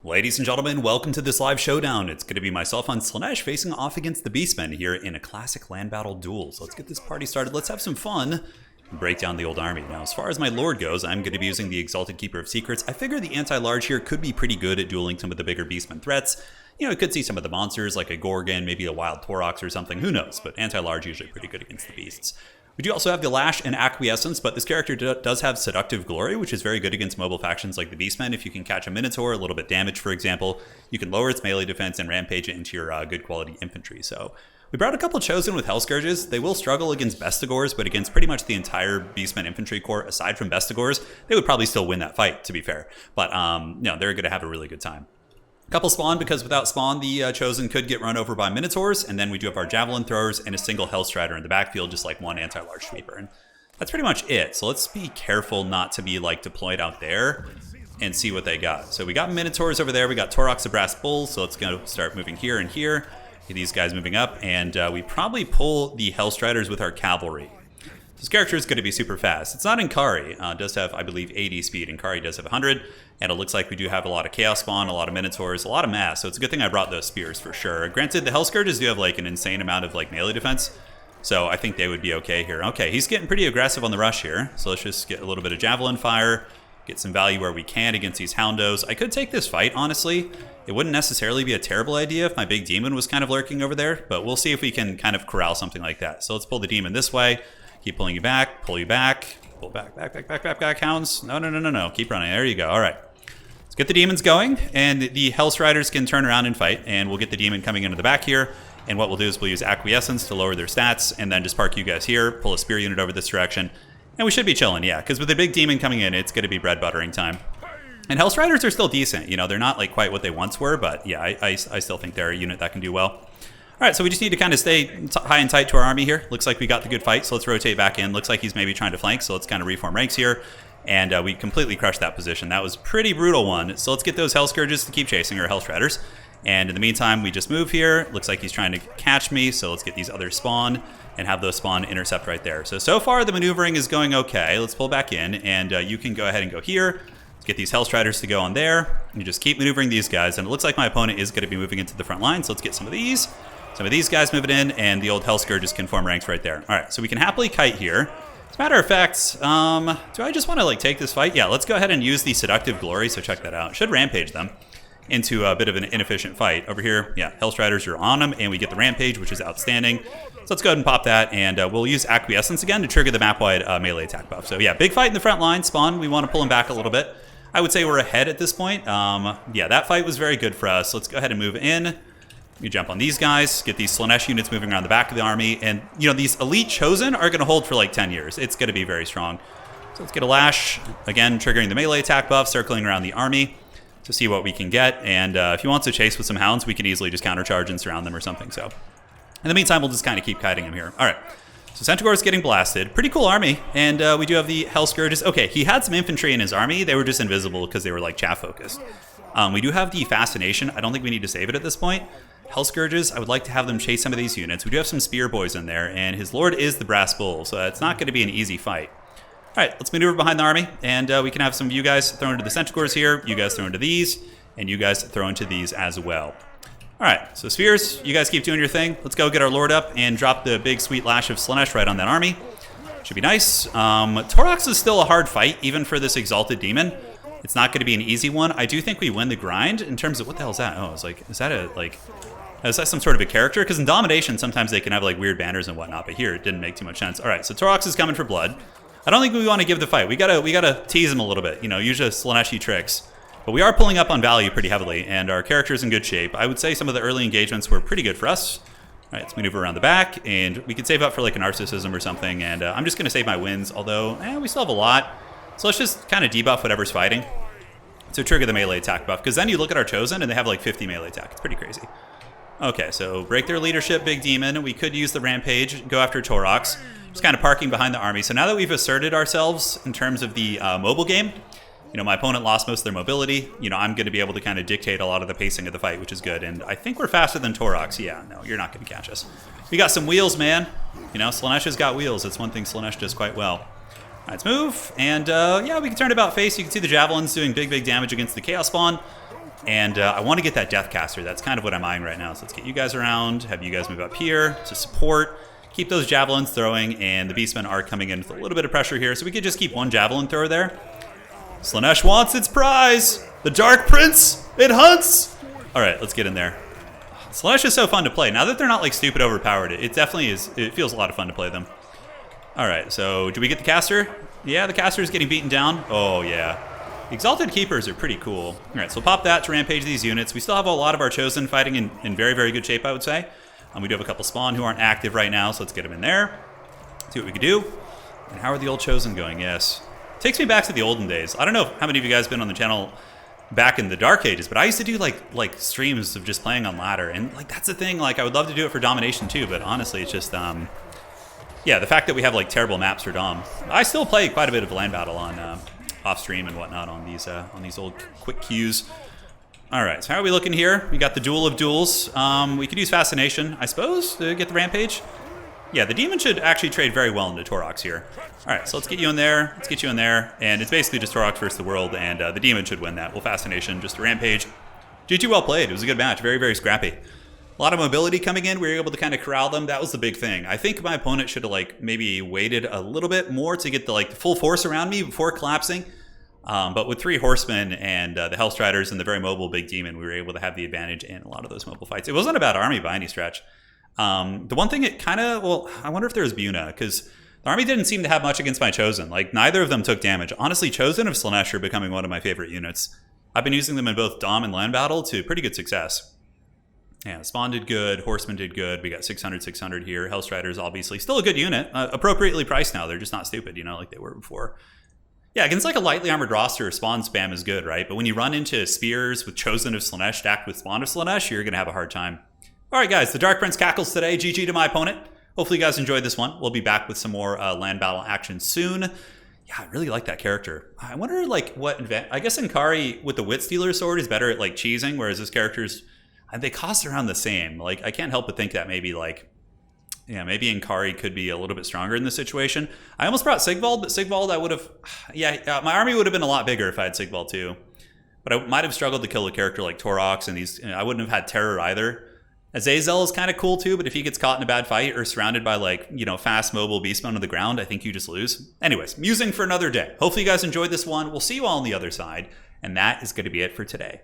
Ladies and gentlemen, welcome to this live showdown. It's going to be myself on Slaanesh facing off against the Beastmen here in a classic land battle duel. So let's get this party started. Let's have some fun and break down the old army. Now, as far as my lord goes, I'm going to be using the Exalted Keeper of Secrets. I figure the anti-large here could be pretty good at dueling some of the bigger Beastmen threats. You know, it could see some of the monsters like a Gorgon, maybe a Wild Taurox or something. Who knows? But anti-large usually pretty good against the beasts. We do also have the Lash and Acquiescence, but this character does have Seductive Glory, which is very good against mobile factions like the Beastmen. If you can catch a Minotaur, a little bit damage, for example, you can lower its melee defense and rampage it into your good quality infantry. So we brought a couple Chosen with Hell Scourges. They will struggle against Bestigors, but against pretty much the entire Beastmen infantry corps, aside from Bestigors, they would probably still win that fight, to be fair. But, no, they're going to have a really good time. Couple spawn, because without spawn, the Chosen could get run over by Minotaurs, and then we do have our Javelin Throwers and a single Hellstrider in the backfield, just like one anti-large sweeper. And that's pretty much it. So let's be careful not to be like deployed out there and see what they got. So we got Minotaurs over there, we got Taurox the Brass Bull, so let's go start moving here and here. Get these guys moving up, and we probably pull the Hellstriders with our cavalry. This character is going to be super fast. It's not Inkari. It does have, I believe, 80 speed. Inkari does have 100. And it looks like we do have a lot of Chaos Spawn, a lot of Minotaurs, a lot of mass. So it's a good thing I brought those spears for sure. Granted, the Hell Scourges do have like an insane amount of like melee defense. So I think they would be okay here. Okay, he's getting pretty aggressive on the rush here. So let's just get a little bit of Javelin Fire. Get some value where we can against these Houndos. I could take this fight, honestly. It wouldn't necessarily be a terrible idea if my big demon was kind of lurking over there. But we'll see if we can kind of corral something like that. So let's pull the demon this way. Keep pulling you back, pull you back, pull back, hounds. No. Keep running. There you go. All right. Let's get the demons going, and the Hellstriders can turn around and fight, and we'll get the demon coming into the back here. And what we'll do is we'll use Acquiescence to lower their stats, and then just park you guys here, pull a spear unit over this direction, and we should be chilling, yeah, because with the big demon coming in, it's going to be bread buttering time. And Hellstriders are still decent. You know, they're not like quite what they once were, but yeah, I still think they're a unit that can do well. All right, so we just need to kind of stay high and tight to our army here. Looks like we got the good fight, so let's rotate back in. Looks like he's maybe trying to flank, so let's kind of reform ranks here. And we completely crushed that position. That was a pretty brutal one. So let's get those Hell Scourges to keep chasing our Hellstriders. And in the meantime, we just move here. Looks like he's trying to catch me, so let's get these others spawn and have those spawn intercept right there. So far the maneuvering is going okay. Let's pull back in, and you can go ahead and go here. Let's get these Hellstriders to go on there. You just keep maneuvering these guys, and it looks like my opponent is going to be moving into the front line, so let's get some of these. Some of these guys moving in, and the old Hell Scourges can form ranks right there. All right, so we can happily kite here. As a matter of fact, do I just want to like take this fight? Yeah, let's go ahead and use the Seductive Glory, so check that out. Should rampage them into a bit of an inefficient fight. Over here, yeah, Hellstriders are on them, and we get the rampage, which is outstanding. So let's go ahead and pop that, and we'll use Acquiescence again to trigger the map-wide melee attack buff. So yeah, big fight in the front line. Spawn, we want to pull him back a little bit. I would say we're ahead at this point. Yeah, that fight was very good for us. Let's go ahead and move in. You jump on these guys, get these Slaanesh units moving around the back of the army, and you know these elite Chosen are going to hold for like 10 years. It's going to be very strong. So let's get a Lash, again triggering the melee attack buff, circling around the army to see what we can get. And if he wants to chase with some Hounds, we can easily just countercharge and surround them or something. So in the meantime, we'll just kind of keep kiting him here. All right, so Centaur is getting blasted. Pretty cool army, and we do have the Hell Scourges. Okay, he had some infantry in his army. They were just invisible because they were like chaff focused. We do have the Fascination. I don't think we need to save it at this point. Hell Scourges, I would like to have them chase some of these units. We do have some Spear Boys in there, and his Lord is the Brass Bull, so it's not going to be an easy fight. All right, let's maneuver behind the army, and we can have some of you guys throw into the Centaurs here, you guys throw into these, and you guys throw into these as well. All right, so Spears, you guys keep doing your thing. Let's go get our Lord up and drop the big sweet Lash of Slaanesh right on that army. Should be nice. Taurox is still a hard fight, even for this Exalted Demon. It's not going to be an easy one. I do think we win the grind in terms of, what the hell is that? Oh, it's like, is that some sort of a character? Because in Domination, sometimes they can have like weird banners and whatnot, but here it didn't make too much sense. All right, so Taurox is coming for blood. I don't think we want to give the fight. We gotta tease him a little bit, you know, use a Slaaneshi tricks. But we are pulling up on value pretty heavily, and our character is in good shape. I would say some of the early engagements were pretty good for us. All right, let's maneuver around the back, and we could save up for like a Narcissism or something, and I'm just gonna save my wins, although we still have a lot. So let's just kind of debuff whatever's fighting to trigger the melee attack buff, because then you look at our Chosen and they have like 50 melee attack. It's pretty crazy. Okay, so break their leadership, big demon. We could use the rampage, go after Taurox. Just kind of parking behind the army. So now that we've asserted ourselves in terms of the mobile game, you know, my opponent lost most of their mobility. You know, I'm going to be able to kind of dictate a lot of the pacing of the fight, which is good. And I think we're faster than Taurox. Yeah, no, you're not going to catch us. We got some wheels, man. You know, Slaanesh has got wheels. It's one thing Slaanesh does quite well. All right, let's move. And yeah, we can turn about face. You can see the Javelins doing big damage against the Chaos Spawn. And I want to get that Deathcaster. That's kind of what I'm eyeing right now. So let's get you guys around, have you guys move up here to support. Keep those javelins throwing, and the Beastmen are coming in with a little bit of pressure here. So we could just keep one javelin thrower there. Slaanesh wants its prize. The Dark Prince, it hunts. All right, let's get in there. Slaanesh is so fun to play. Now that they're not like stupid overpowered, it definitely is. It feels a lot of fun to play them. All right, so do we get the caster? Yeah, the caster is getting beaten down. Oh, yeah. Exalted Keepers are pretty cool. All right, so pop that to rampage these units. We still have a lot of our Chosen fighting in very, very good shape, I would say. We do have a couple Spawn who aren't active right now, so let's get them in there. See what we can do. And how are the old Chosen going? Yes. Takes me back to the olden days. I don't know how many of you guys have been on the channel back in the Dark Ages, but I used to do like streams of just playing on ladder. And like that's the thing, like I would love to do it for Domination too, but honestly it's just yeah, the fact that we have like terrible maps for Dom. I still play quite a bit of land battle on off stream and whatnot on these old quick queues. All right, so how are we looking here? We got the Duel of Duels. We could use Fascination, I suppose, to get the Rampage. Yeah, the Demon should actually trade very well into Torox here. All right, so let's get you in there. Let's get you in there. And it's basically just Torox versus the world, and the Demon should win that. We'll Fascination, just a Rampage. GG, well played. It was a good match. Very, very scrappy. A lot of mobility coming in. We were able to kind of corral them. That was the big thing. I think my opponent should have like maybe waited a little bit more to get the like the full force around me before collapsing. But with 3 horsemen and the Hellstriders and the very mobile big demon, we were able to have the advantage in a lot of those mobile fights. It wasn't a bad army by any stretch. The one thing it kind of, well, I wonder if there was Buna, because the army didn't seem to have much against my Chosen. Like, neither of them took damage. Honestly, Chosen of Slaanesh are becoming one of my favorite units. I've been using them in both Dom and land battle to pretty good success. Yeah, Spawn did good, Horseman did good. We got 600, 600 here. Hellstriders, obviously, still a good unit. Appropriately priced now. They're just not stupid, you know, like they were before. Yeah, against like a lightly armored roster, Spawn spam is good, right? But when you run into Spears with Chosen of Slaanesh stacked with Spawn of Slaanesh, you're going to have a hard time. All right, guys, the Dark Prince cackles today. GG to my opponent. Hopefully you guys enjoyed this one. We'll be back with some more land battle action soon. Yeah, I really like that character. I wonder like what I guess Inkari with the Wit Stealer sword is better at like cheesing, whereas this character's, they cost around the same. Like I can't help but think that maybe like, yeah, maybe Inkari could be a little bit stronger in this situation. I almost brought Sigvald, but Sigvald I would have, yeah, my army would have been a lot bigger if I had Sigvald too. But I might have struggled to kill a character like Torox, and these, I wouldn't have had Terror either. Azazel is kind of cool too, but if he gets caught in a bad fight or surrounded by like, you know, fast mobile beastmen on the ground, I think you just lose. Anyways, musing for another day. Hopefully you guys enjoyed this one. We'll see you all on the other side, and that is going to be it for today.